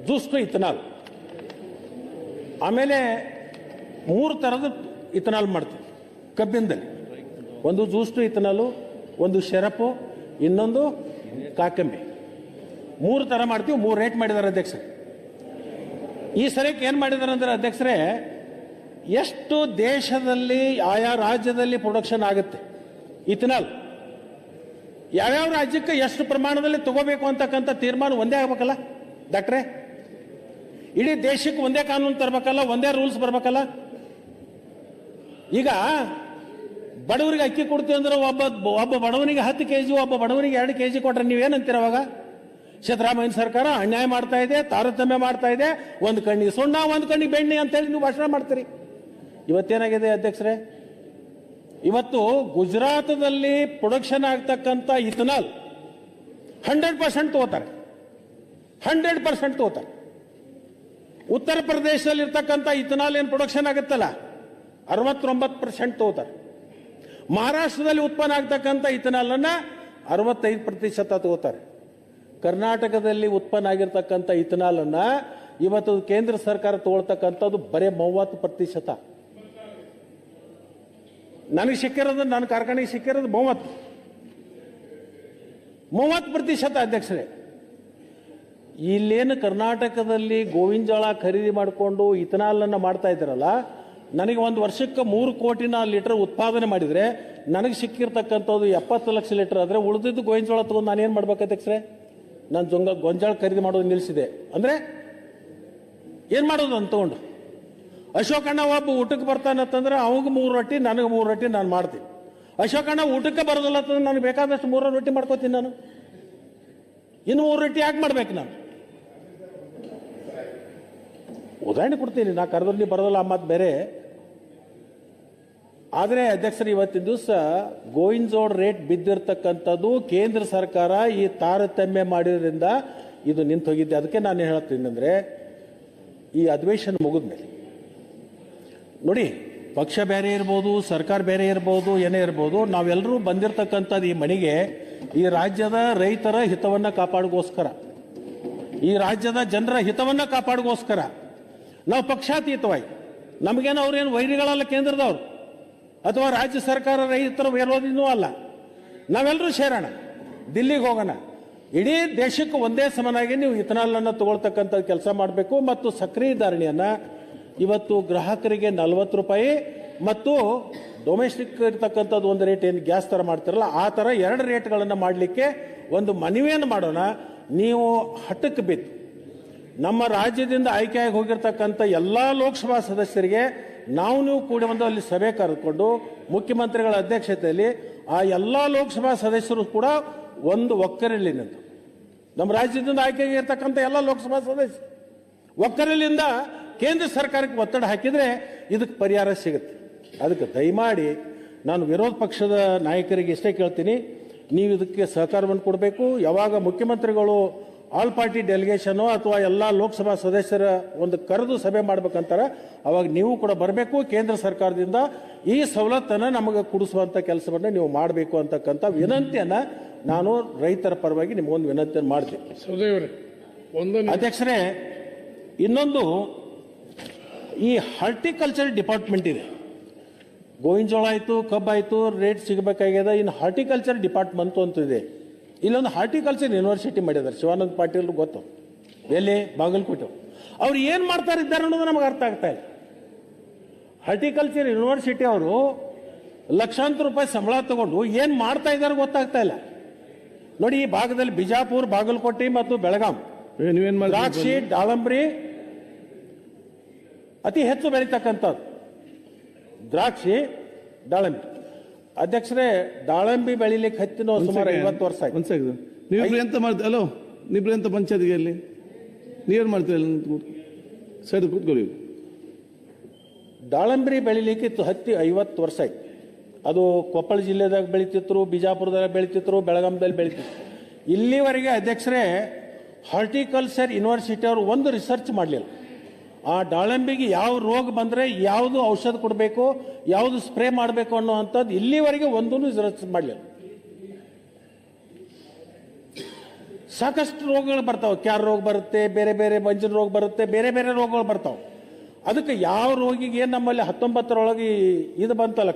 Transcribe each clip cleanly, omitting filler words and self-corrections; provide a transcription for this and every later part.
Juice to ethanol, ಆಮೇಲೆ 3 ಥರದ ethanol ಮಾಡ್ತೀವಿ ಕಬ್ಬಿನದಲ್ಲಿ. ಒಂದು ಜ್ಯೂಸ್ ಟು ಇಥನಾಲು, ಒಂದು ಶೆರಪು, ಇನ್ನೊಂದು ಕಾಕಂಬಿ. 3 ಥರ ಮಾಡ್ತೀವಿ. 3 ರೇಟ್ ಮಾಡಿದ್ದಾರೆ ಅಧ್ಯಕ್ಷರೇ. ಈ ಸಲಕ್ಕೆ ಏನು ಮಾಡಿದ್ದಾರೆ ಅಂದರೆ ಅಧ್ಯಕ್ಷರೇ, ಎಷ್ಟು ದೇಶದಲ್ಲಿ ಆಯಾ ರಾಜ್ಯದಲ್ಲಿ ಪ್ರೊಡಕ್ಷನ್ ಆಗುತ್ತೆ ಇಥನಾಲ್, ಯಾವ್ಯಾವ ರಾಜ್ಯಕ್ಕೆ ಎಷ್ಟು ಪ್ರಮಾಣದಲ್ಲಿ ತಗೋಬೇಕು ಅಂತಕ್ಕಂಥ ತೀರ್ಮಾನ ಒಂದೇ ಆಗ್ಬೇಕಲ್ಲ ಡಾಕ್ಟ್ರೆ? ಇಡೀ ದೇಶಕ್ಕೆ ಒಂದೇ ಕಾನೂನು ತರಬೇಕಲ್ಲ, ಒಂದೇ ರೂಲ್ಸ್ ಬರ್ಬೇಕಲ್ಲ. ಈಗ ಬಡವರಿಗೆ ಅಕ್ಕಿ ಕೊಡ್ತೀವಿ ಅಂದ್ರೆ ಒಬ್ಬ ಬಡವನಿಗೆ 10 kg, ಒಬ್ಬ ಬಡವನಿಗೆ 2 kg ಕೊಟ್ರೆ ನೀವೇನಂತೀರ ಅವಾಗ? ಸಿದ್ದರಾಮಯ್ಯ ಸರ್ಕಾರ ಅನ್ಯಾಯ ಮಾಡ್ತಾ ಇದೆ, ತಾರತಮ್ಯ ಮಾಡ್ತಾ ಇದೆ, ಒಂದು ಕಣ್ಣಿಗೆ ಸುಣ್ಣ ಒಂದು ಕಣ್ಣಿಗೆ ಬೆಣ್ಣೆ ಅಂತೇಳಿ ನೀವು ಭಾಷಣ ಮಾಡ್ತೀರಿ. ಇವತ್ತೇನಾಗಿದೆ ಅಧ್ಯಕ್ಷರೇ, ಇವತ್ತು ಗುಜರಾತದಲ್ಲಿ ಪ್ರೊಡಕ್ಷನ್ ಆಗ್ತಕ್ಕಂಥ ಇಥನಾಲ್ 100% ತಗೋತಾರೆ, 100% ತಗೋತಾರೆ. ಉತ್ತರ ಪ್ರದೇಶದಲ್ಲಿ ಇರ್ತಕ್ಕಂಥ ಇಥನಾಲ್ ಏನು ಪ್ರೊಡಕ್ಷನ್ ಆಗುತ್ತಲ್ಲ 69% ತಗೋತಾರೆ. ಮಹಾರಾಷ್ಟ್ರದಲ್ಲಿ ಉತ್ಪನ್ನ ಆಗ್ತಕ್ಕಂಥ ಇಥನಾಲ್ ಅನ್ನ 65% ತಗೋತಾರೆ. ಕರ್ನಾಟಕದಲ್ಲಿ ಉತ್ಪನ್ನ ಆಗಿರ್ತಕ್ಕಂಥ ಇಥನಾಲ್ ಅನ್ನ ಇವತ್ತು ಕೇಂದ್ರ ಸರ್ಕಾರ ತಗೊಳ್ತಕ್ಕಂಥದ್ದು ಬರೇ 30%. ನನಗೆ ಸಿಕ್ಕಿರೋದು, ನನ್ನ ಕಾರ್ಖಾನೆಗೆ ಸಿಕ್ಕಿರೋದು 30% ಅಧ್ಯಕ್ಷರೇ. ಇಲ್ಲೇನು ಕರ್ನಾಟಕದಲ್ಲಿ ಗೋವಿನ ಜೋಳ ಖರೀದಿ ಮಾಡಿಕೊಂಡು ಇಥನಾಲ್ ಅನ್ನ ಮಾಡ್ತಾ ಇದ್ದಾರಲ್ಲ, ನನಗೆ ಒಂದು ವರ್ಷಕ್ಕೆ 3 ಕೋಟಿ ಲೀಟರ್ ಉತ್ಪಾದನೆ ಮಾಡಿದ್ರೆ ನನಗೆ ಸಿಕ್ಕಿರ್ತಕ್ಕಂಥದ್ದು 70 ಲಕ್ಷ ಲೀಟರ್ ಆದರೆ ಉಳಿದಿದ್ದು ಗೋವಿನ ಜೋಳ ತಗೊಂಡು ನಾನೇನು ಮಾಡ್ಬೇಕು ಅಧ್ಯಕ್ಷರೇ? ನಾನು ಗೊಂಜಾಳ ಖರೀದಿ ಮಾಡೋದು ನಿಲ್ಲಿಸಿದೆ ಅಂದರೆ ಏನು ಮಾಡೋದು ಅಂತ ತಗೊಂಡು? ಅಶೋಕಣ್ಣ ಒಬ್ಬ ಊಟಕ್ಕೆ ಬರ್ತಾನಂತಂದ್ರೆ ಅವಾಗ 3 ರೊಟ್ಟಿ, ನನಗೆ 3 ರೊಟ್ಟಿ ನಾನು ಮಾಡ್ತೀನಿ. ಅಶೋಕಣ್ಣ ಊಟಕ್ಕೆ ಬರೋದಿಲ್ಲ ಅಂತಂದ್ರೆ ನನಗೆ ಬೇಕಾದಷ್ಟು 3 ರೊಟ್ಟಿ ಮಾಡ್ಕೋತೀನಿ ನಾನು. ಇನ್ನು 3 ರೊಟ್ಟಿ ಯಾಕೆ ಮಾಡ್ಬೇಕು ನಾನು? ಉದಾಹರಣೆ ಕೊಡ್ತೀನಿ, ನಾ ಕರೆದ್ರೆ ನೀವು ಬರೋದಿಲ್ಲ ಮಾತು ಬೇರೆ. ಆದರೆ ಅಧ್ಯಕ್ಷರು ಇವತ್ತಿನ ದಿವಸ ಗೋವಿನ ಜೋಳ ರೇಟ್ ಬಿದ್ದಿರ್ತಕ್ಕಂಥದ್ದು ಕೇಂದ್ರ ಸರ್ಕಾರ ಈ ತಾರತಮ್ಯ ಮಾಡಿದ್ರಿಂದ ಇದು ನಿಂತು ಹೋಗಿದ್ದೆ. ಅದಕ್ಕೆ ನಾನು ಹೇಳ್ತೀನಿ ಅಂದರೆ, ಈ ಅಧಿವೇಶನ ಮುಗಿದ್ಮೇಲೆ ನೋಡಿ, ಪಕ್ಷ ಬೇರೆ ಇರ್ಬೋದು, ಸರ್ಕಾರ ಬೇರೆ ಇರ್ಬೋದು, ಏನೇ ಇರ್ಬೋದು, ನಾವೆಲ್ಲರೂ ಬಂದಿರತಕ್ಕಂಥದ್ದು ಈ ಮನೆಗೆ ಈ ರಾಜ್ಯದ ರೈತರ ಹಿತವನ್ನು ಕಾಪಾಡೋಗೋಸ್ಕರ, ಈ ರಾಜ್ಯದ ಜನರ ಹಿತವನ್ನು ಕಾಪಾಡೋಗೋಸ್ಕರ ನಾವು ಪಕ್ಷಾತೀತವಾಗಿ, ನಮಗೇನು ಅವ್ರೇನು ವೈರಿಗಳಲ್ಲ ಕೇಂದ್ರದವ್ರು ಅಥವಾ ರಾಜ್ಯ ಸರ್ಕಾರ ರೈತರ ವಿರೋಧಿನೂ ಅಲ್ಲ. ನಾವೆಲ್ಲರೂ ಸೇರೋಣ, ದಿಲ್ಲಿಗೆ ಹೋಗೋಣ, ಇಡೀ ದೇಶಕ್ಕೆ ಒಂದೇ ಸಮನಾಗಿ ನೀವು ಇಥನಾಲ್ ಅನ್ನು ತಗೊಳ್ತಕ್ಕಂಥ ಕೆಲಸ ಮಾಡಬೇಕು. ಮತ್ತು ಸಕ್ರೆ ಧಾರಣೆಯನ್ನು ಇವತ್ತು ಗ್ರಾಹಕರಿಗೆ 40 ರೂಪಾಯಿ ಮತ್ತು ಡೊಮೆಸ್ಟಿಕ್ ಇರ್ತಕ್ಕಂಥದ್ದು ಒಂದು ರೇಟ್, ಏನು ಗ್ಯಾಸ್ ಥರ ಮಾಡ್ತಾರಲ್ಲ ಆ ಥರ 2 ರೇಟ್ಗಳನ್ನು ಮಾಡಲಿಕ್ಕೆ ಒಂದು ಮನವಿಯನ್ನು ಮಾಡೋಣ. ನೀವು ಹಠಕ್ಕೆ ಬಿದ್ದು ನಮ್ಮ ರಾಜ್ಯದಿಂದ ಆಯ್ಕೆಯಾಗಿ ಹೋಗಿರ್ತಕ್ಕಂಥ ಎಲ್ಲ ಲೋಕಸಭಾ ಸದಸ್ಯರಿಗೆ ನೀವು ಕೂಡಿ ಒಂದು ಅಲ್ಲಿ ಸಭೆ ಕರೆದುಕೊಂಡು ಮುಖ್ಯಮಂತ್ರಿಗಳ ಅಧ್ಯಕ್ಷತೆಯಲ್ಲಿ ಆ ಎಲ್ಲ ಲೋಕಸಭಾ ಸದಸ್ಯರು ಕೂಡ ಒಂದು ಒಕ್ಕರಲಿನಿಂದ, ನಮ್ಮ ರಾಜ್ಯದಿಂದ ಆಯ್ಕೆಯಾಗಿರ್ತಕ್ಕಂಥ ಎಲ್ಲ ಲೋಕಸಭಾ ಸದಸ್ಯರು ಒಕ್ಕರಲಿಂದ ಕೇಂದ್ರ ಸರ್ಕಾರಕ್ಕೆ ಒತ್ತಡ ಹಾಕಿದರೆ ಇದಕ್ಕೆ ಪರಿಹಾರ ಸಿಗುತ್ತೆ. ಅದಕ್ಕೆ ದಯಮಾಡಿ ನಾನು ವಿರೋಧ ಪಕ್ಷದ ನಾಯಕರಿಗೆ ಇಷ್ಟೇ ಕೇಳ್ತೀನಿ, ನೀವು ಇದಕ್ಕೆ ಸಹಕಾರವನ್ನು ಕೊಡಬೇಕು. ಯಾವಾಗ ಮುಖ್ಯಮಂತ್ರಿಗಳು ಆಲ್ ಪಾರ್ಟಿ ಡೆಲಿಗೇಷನು ಅಥವಾ ಎಲ್ಲ ಲೋಕಸಭಾ ಸದಸ್ಯರ ಒಂದು ಕರೆದು ಸಭೆ ಮಾಡ್ಬೇಕಂತಾರೆ, ಅವಾಗ ನೀವು ಕೂಡ ಬರಬೇಕು. ಕೇಂದ್ರ ಸರ್ಕಾರದಿಂದ ಈ ಸವಲತ್ತನ್ನು ನಮಗೆ ಕೊಡಿಸುವಂಥ ಕೆಲಸವನ್ನು ನೀವು ಮಾಡಬೇಕು ಅಂತಕ್ಕಂಥ ವಿನಂತಿಯನ್ನು ನಾನು ರೈತರ ಪರವಾಗಿ ನಿಮಗೊಂದು ವಿನಂತಿಯನ್ನು ಮಾಡ್ತೀನಿ. ಅಧ್ಯಕ್ಷರೇ, ಇನ್ನೊಂದು, ಈ ಹಾರ್ಟಿಕಲ್ಚರ್ ಡಿಪಾರ್ಟ್ಮೆಂಟ್ ಇದೆ. ಗೋವಿನ ಜೋಳ ಆಯಿತು, ಕಬ್ಬಾಯಿತು, ರೇಟ್ ಸಿಗಬೇಕಾಗ್ಯದ. ಇನ್ನು ಹಾರ್ಟಿಕಲ್ಚರ್ ಡಿಪಾರ್ಟ್ಮೆಂಟ್ ಅಂತ ಇದೆ. ಇಲ್ಲೊಂದು ಹಾರ್ಟಿಕಲ್ಚರ್ ಯೂನಿವರ್ಸಿಟಿ ಮಾಡಿದ್ದಾರೆ, ಶಿವಾನಂದ ಪಾಟೀಲ್ ಗೊತ್ತು, ಎಲ್ಲಿ? ಬಾಗಲಕೋಟೆ. ಅವ್ರು ಏನು ಮಾಡ್ತಾ ಇದ್ದಾರೆ ಅನ್ನೋದು ನಮಗೆ ಅರ್ಥ ಆಗ್ತಾ ಇಲ್ಲ. ಹಾರ್ಟಿಕಲ್ಚರ್ ಯೂನಿವರ್ಸಿಟಿ ಅವರು ಲಕ್ಷಾಂತರ ರೂಪಾಯಿ ಸಂಬಳ ತಗೊಂಡು ಏನು ಮಾಡ್ತಾ ಇದ್ದಾರೆ ಗೊತ್ತಾಗ್ತಾ ಇಲ್ಲ. ನೋಡಿ, ಈ ಭಾಗದಲ್ಲಿ ಬಿಜಾಪುರ, ಬಾಗಲಕೋಟೆ ಮತ್ತು ಬೆಳಗಾಂ ದ್ರಾಕ್ಷಿ, ದಾಳಂಬ್ರಿ ಅತಿ ಹೆಚ್ಚು ಬೆಳೀತಕ್ಕಂಥದ್ದು. ದ್ರಾಕ್ಷಿ, ದಾಳಂಬ್ರಿ. ಅಧ್ಯಕ್ಷರೇ, ದಾಳಂಬಿ ಬೆಳಿಲಿಕ್ಕೆ ಹತ್ತಿನ ಸುಮಾರು 50 ವರ್ಷ ಆಯ್ತು. ನೀವು ಎಂತ ಮಾಡ್ತೀವಿ? ಅಲೋ, ನೀವು ಎಂತ ಪಂಚಾಯತ್ಗೆ ಅಲ್ಲಿ ನೀವೇನು ಮಾಡ್ತೀರಿ? ಸೈಡ್ ಕೂತ್ಕೊಳ್ಳಿ. ದಾಳಂಬ್ರಿ ಬೆಳಿಲಿಕ್ಕೆ 50 ವರ್ಷ ಆಯ್ತು. ಅದು ಕೊಪ್ಪಳ ಜಿಲ್ಲೆದಾಗ ಬೆಳೀತಿದ್ರು, ಬಿಜಾಪುರದಾಗ ಬೆಳೀತಿದ್ರು, ಬೆಳಗಾಂದಲ್ಲಿ ಬೆಳೀತಿದ್ರು. ಇಲ್ಲಿವರೆಗೆ ಅಧ್ಯಕ್ಷರೇ ಹಾರ್ಟಿಕಲ್ಚರ್ ಯೂನಿವರ್ಸಿಟಿ ಅವರು ಒಂದು ರಿಸರ್ಚ್ ಮಾಡಲಿಲ್ಲ. ಆ ದಾಳಂಬಿಗೆ ಯಾವ ರೋಗ ಬಂದರೆ ಯಾವುದು ಔಷಧ ಕೊಡಬೇಕು, ಯಾವುದು ಸ್ಪ್ರೇ ಮಾಡಬೇಕು ಅನ್ನೋವಂಥದ್ದು ಇಲ್ಲಿವರೆಗೆ ಒಂದೂ ರಿಸರ್ಚ್ ಮಾಡಲಿಲ್ಲ. ಸಾಕಷ್ಟು ರೋಗಗಳು ಬರ್ತಾವೆ. ಕ್ಯಾರ್ ರೋಗ ಬರುತ್ತೆ, ಬೇರೆ ಬೇರೆ ಮಂಜಿನ ರೋಗ ಬರುತ್ತೆ, ಬೇರೆ ಬೇರೆ ರೋಗಗಳು ಬರ್ತಾವೆ. ಅದಕ್ಕೆ ಯಾವ ರೋಗಿಗೆ ಏನು ನಮ್ಮಲ್ಲಿ 19ರೊಳಗೆ ಇದು ಬಂತಲ್ಲ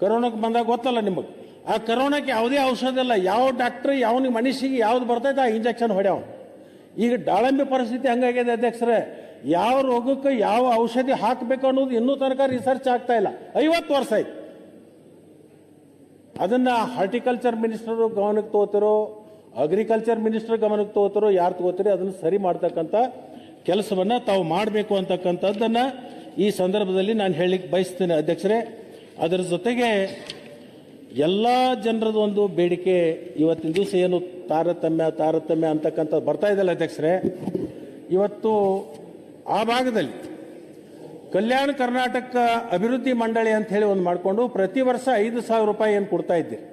ಕರೋನಾಕ್ಕೆ ಬಂದಾಗ ಗೊತ್ತಲ್ಲ ನಿಮಗೆ. ಆ ಕರೋನಾಕ್ಕೆ ಯಾವುದೇ ಔಷಧ ಇಲ್ಲ. ಯಾವ ಡಾಕ್ಟ್ರ್ ಯಾವನಿಗೆ ಮನುಷ್ಯಗೆ ಯಾವ್ದು ಬರ್ತೈತೆ ಆ ಇಂಜೆಕ್ಷನ್ ಹೊಡ್ಯಾವ. ಈಗ ದಾಳಂಬಿ ಪರಿಸ್ಥಿತಿ ಹಂಗಾಗಿದೆ ಅಧ್ಯಕ್ಷರೇ. ಯಾವ ರೋಗಕ್ಕೆ ಯಾವ ಔಷಧಿ ಹಾಕಬೇಕು ಅನ್ನೋದು ಇನ್ನೂ ತನಕ ರಿಸರ್ಚ್ ಆಗ್ತಾ ಇಲ್ಲ. 50 ವರ್ಷ ಆಯ್ತು. ಅದನ್ನ ಹಾರ್ಟಿಕಲ್ಚರ್ ಮಿನಿಸ್ಟರ್ ಗಮನಕ್ಕೆ ತಗೋತಿರೋ, ಅಗ್ರಿಕಲ್ಚರ್ ಮಿನಿಸ್ಟರ್ ಗಮನಕ್ಕೆ ತಗೋತಿರೋ, ಯಾರು ತಗೋತೀರಿ ಅದನ್ನು ಸರಿ ಮಾಡ್ತಕ್ಕಂಥ ಕೆಲಸವನ್ನ ತಾವು ಮಾಡಬೇಕು ಅಂತಕ್ಕಂಥದ್ದನ್ನ ಈ ಸಂದರ್ಭದಲ್ಲಿ ನಾನು ಹೇಳಲಿಕ್ಕೆ ಬಯಸ್ತೇನೆ ಅಧ್ಯಕ್ಷರೇ. ಅದರ ಜೊತೆಗೆ ಎಲ್ಲ ಜನರದ್ದು ಒಂದು ಬೇಡಿಕೆ ಇವತ್ತಿನ ದಿವಸ ಏನು ತಾರತಮ್ಯ ಅಂತಕ್ಕಂಥದ್ದು ಬರ್ತಾ ಇದೆಯಲ್ಲ ಅಧ್ಯಕ್ಷರೇ, ಇವತ್ತು ಆ ಭಾಗದಲ್ಲಿ ಕಲ್ಯಾಣ ಕರ್ನಾಟಕ ಅಭಿವೃದ್ಧಿ ಮಂಡಳಿ ಅಂತ ಹೇಳಿ ಒಂದು ಮಾಡಿಕೊಂಡು ಪ್ರತಿ ವರ್ಷ 5,000 ರೂಪಾಯಿ ಏನು ಕೊಡ್ತಾ ಇದ್ದೀರಿ.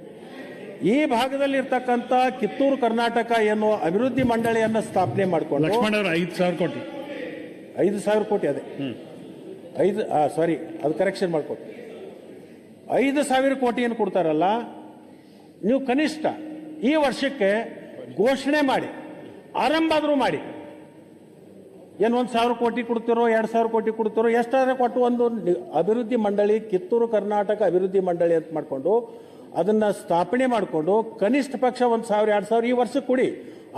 ಈ ಭಾಗದಲ್ಲಿ ಇರ್ತಕ್ಕಂಥ ಕಿತ್ತೂರು ಕರ್ನಾಟಕ ಏನು ಅಭಿವೃದ್ಧಿ ಮಂಡಳಿಯನ್ನು ಸ್ಥಾಪನೆ ಮಾಡಿಕೊಂಡು ಲಕ್ಷ್ಮಣ ಅವರು 5,000 ಕೋಟಿ 5,000 ಕೋಟಿ ಅದೇ ಸಾರಿ ಅದು ಕರೆಕ್ಷನ್ ಮಾಡಿಕೊಟ್ಟು 5,000 ಕೋಟಿಯನ್ನು ಕೊಡ್ತಾರಲ್ಲ. ನೀವು ಕನಿಷ್ಠ ಈ ವರ್ಷಕ್ಕೆ ಘೋಷಣೆ ಮಾಡಿ, ಆರಂಭ ಆದರೂ ಮಾಡಿ. ಏನು 1,000 ಕೋಟಿ ಕೊಡ್ತಿರೋ, 2,000 ಕೋಟಿ ಕೊಡ್ತಿರೋ, ಎಷ್ಟಾದ್ರೆ ಕೊಟ್ಟು ಒಂದು ಅಭಿವೃದ್ಧಿ ಮಂಡಳಿ, ಕಿತ್ತೂರು ಕರ್ನಾಟಕ ಅಭಿವೃದ್ಧಿ ಮಂಡಳಿ ಅಂತ ಮಾಡಿಕೊಂಡು ಅದನ್ನ ಸ್ಥಾಪನೆ ಮಾಡಿಕೊಂಡು ಕನಿಷ್ಠ ಪಕ್ಷ 1,000 2,000 ಈ ವರ್ಷಕ್ಕೆ ಕೊಡಿ.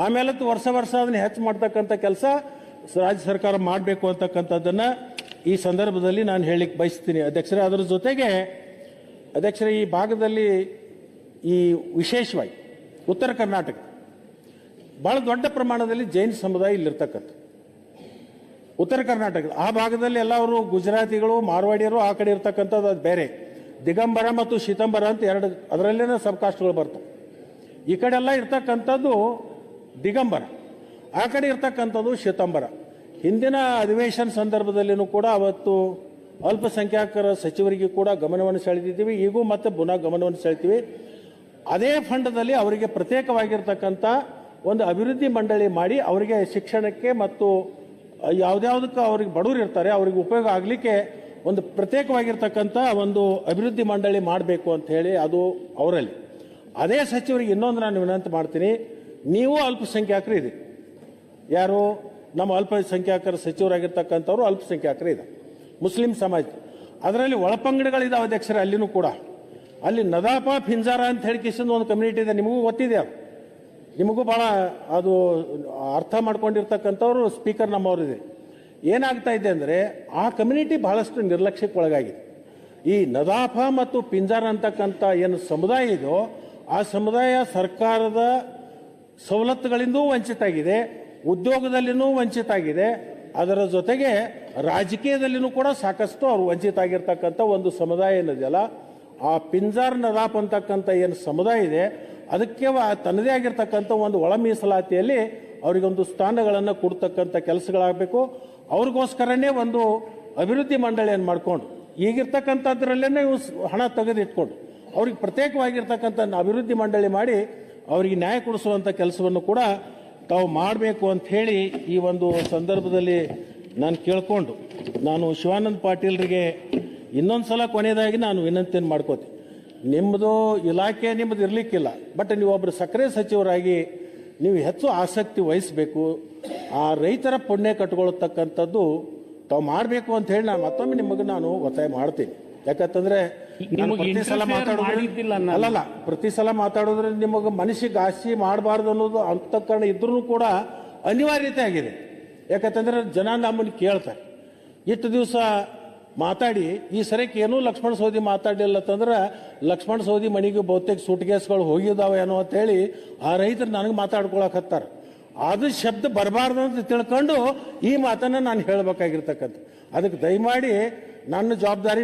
ಆಮೇಲೆ ವರ್ಷ ಅದನ್ನ ಹೆಚ್ಚು ಮಾಡ್ತಕ್ಕಂಥ ಕೆಲಸ ರಾಜ್ಯ ಸರ್ಕಾರ ಮಾಡಬೇಕು ಅಂತಕ್ಕಂಥದ್ದನ್ನ ಈ ಸಂದರ್ಭದಲ್ಲಿ ನಾನು ಹೇಳಲಿಕ್ಕೆ ಬಯಸ್ತೀನಿ ಅಧ್ಯಕ್ಷರೇ. ಅದರ ಜೊತೆಗೆ ಅಧ್ಯಕ್ಷರೇ, ಈ ಭಾಗದಲ್ಲಿ ಈ ವಿಶೇಷವಾಗಿ ಉತ್ತರ ಕರ್ನಾಟಕ ಬಹಳ ದೊಡ್ಡ ಪ್ರಮಾಣದಲ್ಲಿ ಜೈನ ಸಮುದಾಯ ಇಲ್ಲಿರ್ತಕ್ಕಂಥ ಉತ್ತರ ಕರ್ನಾಟಕದ ಆ ಭಾಗದಲ್ಲಿ ಎಲ್ಲ ಅವರು ಗುಜರಾತಿಗಳು, ಮಾರ್ವಾಡಿಯರು ಆ ಕಡೆ ಇರ್ತಕ್ಕಂಥದ್ದು ಅದು ಬೇರೆ. ದಿಗಂಬರ ಮತ್ತು ಶೀತಂಬರ ಅಂತ ಎರಡು ಅದರಲ್ಲೇನೇ ಸಬ್ ಕಾಸ್ಟ್ಗಳು ಬರ್ತವೆ. ಈ ಕಡೆ ಎಲ್ಲ ಇರ್ತಕ್ಕಂಥದ್ದು ದಿಗಂಬರ, ಆ ಕಡೆ ಇರ್ತಕ್ಕಂಥದ್ದು ಶೀತಂಬರ. ಹಿಂದಿನ ಅಧಿವೇಶನ ಸಂದರ್ಭದಲ್ಲಿನೂ ಕೂಡ ಅವತ್ತು ಅಲ್ಪಸಂಖ್ಯಾತರ ಸಚಿವರಿಗೆ ಕೂಡ ಗಮನವನ್ನು ಸೆಳೆದಿದ್ದೀವಿ. ಈಗೂ ಮತ್ತೆ ಪುನಃ ಗಮನವನ್ನು ಸೆಳಿತೀವಿ. ಅದೇ ಫಂಡದಲ್ಲಿ ಅವರಿಗೆ ಪ್ರತ್ಯೇಕವಾಗಿರ್ತಕ್ಕಂಥ ಒಂದು ಅಭಿವೃದ್ಧಿ ಮಂಡಳಿ ಮಾಡಿ ಅವರಿಗೆ ಶಿಕ್ಷಣಕ್ಕೆ ಮತ್ತು ಯಾವುದ್ಯಾವುದಕ್ಕೆ ಅವ್ರಿಗೆ ಬಡವರು ಇರ್ತಾರೆ ಅವ್ರಿಗೆ ಉಪಯೋಗ ಆಗಲಿಕ್ಕೆ ಒಂದು ಪ್ರತ್ಯೇಕವಾಗಿರ್ತಕ್ಕಂಥ ಒಂದು ಅಭಿವೃದ್ಧಿ ಮಂಡಳಿ ಮಾಡಬೇಕು ಅಂತ ಹೇಳಿ ಅದು ಅವರಲ್ಲಿ. ಅದೇ ಸಚಿವರಿಗೆ ಇನ್ನೊಂದು ನಾನು ವಿನಂತಿ ಮಾಡ್ತೀನಿ, ನೀವು ಅಲ್ಪಸಂಖ್ಯಾತರು ಇದೆ, ಯಾರು ನಮ್ಮ ಅಲ್ಪಸಂಖ್ಯಾತರ ಸಚಿವರಾಗಿರ್ತಕ್ಕಂಥವ್ರು ಅಲ್ಪಸಂಖ್ಯಾತರು ಇದೆ, ಮುಸ್ಲಿಂ ಸಮಾಜ. ಅದರಲ್ಲಿ ಒಳಪಂಗಡಗಳಿದಾವೆ ಅಧ್ಯಕ್ಷರೇ. ಅಲ್ಲಿನೂ ಕೂಡ ಅಲ್ಲಿ ನದಾಫಾ ಪಿಂಜಾರ ಅಂತ ಹೇಳಿ ಕಿಶನ್ ಒಂದು ಕಮ್ಯುನಿಟಿ ಇದೆ, ನಿಮಗೂ ಗೊತ್ತಿದೆ, ಅದು ನಿಮಗೂ ಭಾಳ ಅದು ಅರ್ಥ ಮಾಡ್ಕೊಂಡಿರ್ತಕ್ಕಂಥವ್ರು ಸ್ಪೀಕರ್ ನಮ್ಮವರಿದೆ. ಏನಾಗ್ತಾ ಇದೆ ಅಂದರೆ ಆ ಕಮ್ಯುನಿಟಿ ಬಹಳಷ್ಟು ನಿರ್ಲಕ್ಷ್ಯಕ್ಕೆ ಒಳಗಾಗಿದೆ. ಈ ನದಾಫಾ ಮತ್ತು ಪಿಂಜಾರ ಅಂತಕ್ಕಂಥ ಏನು ಸಮುದಾಯ ಇದೋ ಆ ಸಮುದಾಯ ಸರ್ಕಾರದ ಸವಲತ್ತುಗಳಿಂದೂ ವಂಚಿತ ಆಗಿದೆ, ಉದ್ಯೋಗದಲ್ಲಿನೂ ವಂಚಿತ ಆಗಿದೆ, ಅದರ ಜೊತೆಗೆ ರಾಜಕೀಯದಲ್ಲಿನೂ ಕೂಡ ಸಾಕಷ್ಟು ಅವರು ವಂಚಿತ ಆಗಿರ್ತಕ್ಕಂಥ ಒಂದು ಸಮುದಾಯ ಏನಿದೆಯಲ್ಲ, ಆ ಪಿಂಜಾರ್ ನದಾಫ್ ಅಂತಕ್ಕಂಥ ಏನು ಸಮುದಾಯ ಇದೆ ಅದಕ್ಕೆ ತನ್ನದೇ ಆಗಿರ್ತಕ್ಕಂಥ ಒಂದು ಒಳ ಮೀಸಲಾತಿಯಲ್ಲಿ ಅವರಿಗೊಂದು ಸ್ಥಾನಗಳನ್ನು ಕೊಡ್ತಕ್ಕಂಥ ಕೆಲಸಗಳಾಗಬೇಕು. ಅವ್ರಿಗೋಸ್ಕರನೇ ಒಂದು ಅಭಿವೃದ್ಧಿ ಮಂಡಳಿಯನ್ನು ಮಾಡಿಕೊಂಡು ಈಗಿರ್ತಕ್ಕಂಥದ್ರಲ್ಲೇ ನೀವು ಹಣ ತೆಗೆದಿಟ್ಕೊಂಡು ಅವ್ರಿಗೆ ಪ್ರತ್ಯೇಕವಾಗಿರ್ತಕ್ಕಂಥ ಅಭಿವೃದ್ಧಿ ಮಂಡಳಿ ಮಾಡಿ ಅವರಿಗೆ ನ್ಯಾಯ ಕೊಡಿಸುವಂಥ ಕೆಲಸವನ್ನು ಕೂಡ ತಾವು ಮಾಡಬೇಕು ಅಂತ ಹೇಳಿ ಈ ಒಂದು ಸಂದರ್ಭದಲ್ಲಿ ನಾನು ಕೇಳಿಕೊಂಡು ನಾನು ಶಿವಾನಂದ ಪಾಟೀಲ್ರಿಗೆ ಇನ್ನೊಂದು ಸಲ ಕೊನೆಯದಾಗಿ ನಾನು ವಿನಂತಿಯನ್ನು ಮಾಡ್ಕೋತೀನಿ. ನಿಮ್ಮದು ಇಲಾಖೆ ನಿಮ್ಮದು ಇರಲಿಕ್ಕಿಲ್ಲ, ಬಟ್ ನೀವೊಬ್ಬರು ಸಕ್ಕರೆ ಸಚಿವರಾಗಿ ನೀವು ಹೆಚ್ಚು ಆಸಕ್ತಿ ವಹಿಸಬೇಕು. ಆ ರೈತರ ಪುಣ್ಯ ಕಟ್ಕೊಳ್ತಕ್ಕಂಥದ್ದು ತಾವು ಮಾಡಬೇಕು ಅಂತ ಹೇಳಿ ನಾನು ಮತ್ತೊಮ್ಮೆ ನಿಮಗೆ ನಾನು ಒತ್ತಾಯ ಮಾಡ್ತೀನಿ. ಯಾಕಂತಂದ್ರೆ ಪ್ರತಿ ಸಲ ಮಾತಾಡೋದ್ರಿಂದ ಪ್ರತಿ ಸಲ ಮಾತಾಡೋದ್ರಿಂದ ನಿಮಗೆ ಮನಸ್ಸಿಗೆ ಆಸೆ ಮಾಡಬಾರ್ದು ಅನ್ನೋದು ಅಂತಃಕರಣ ಇದ್ರೂ ಕೂಡ ಅನಿವಾರ್ಯತೆ ಆಗಿದೆ. ಯಾಕಂತಂದ್ರೆ ಜನ ನಮ್ಮನ್ನು ಕೇಳ್ತಾರೆ. ಇಷ್ಟು ದಿವಸ ಮಾತಾಡಿ ಈ ಸರಕ್ಕೆ ಏನೂ ಲಕ್ಷ್ಮಣ ಸವದಿ ಮಾತಾಡಲಿಲ್ಲ ಅಂತಂದ್ರೆ ಲಕ್ಷ್ಮಣ ಸವದಿ ಮನೆಗೆ ಬಹುತೇಕ ಸೂಟ್ಕೇಸ್ಗಳು ಹೋಗಿದ್ದಾವೆ ಏನೋ ಅಂತ ಹೇಳಿ ಆ ರೈತರು ನನಗೆ ಮಾತಾಡ್ಕೊಳಕತ್ತಾರ. ಅದು ಶಬ್ದ ಬರಬಾರ್ದು ಅಂತ ತಿಳ್ಕೊಂಡು ಈ ಮಾತನ್ನು ನಾನು ಹೇಳಬೇಕಾಗಿರ್ತಕ್ಕಂಥ. ಅದಕ್ಕೆ ದಯಮಾಡಿ ನನ್ನ ಜವಾಬ್ದಾರಿ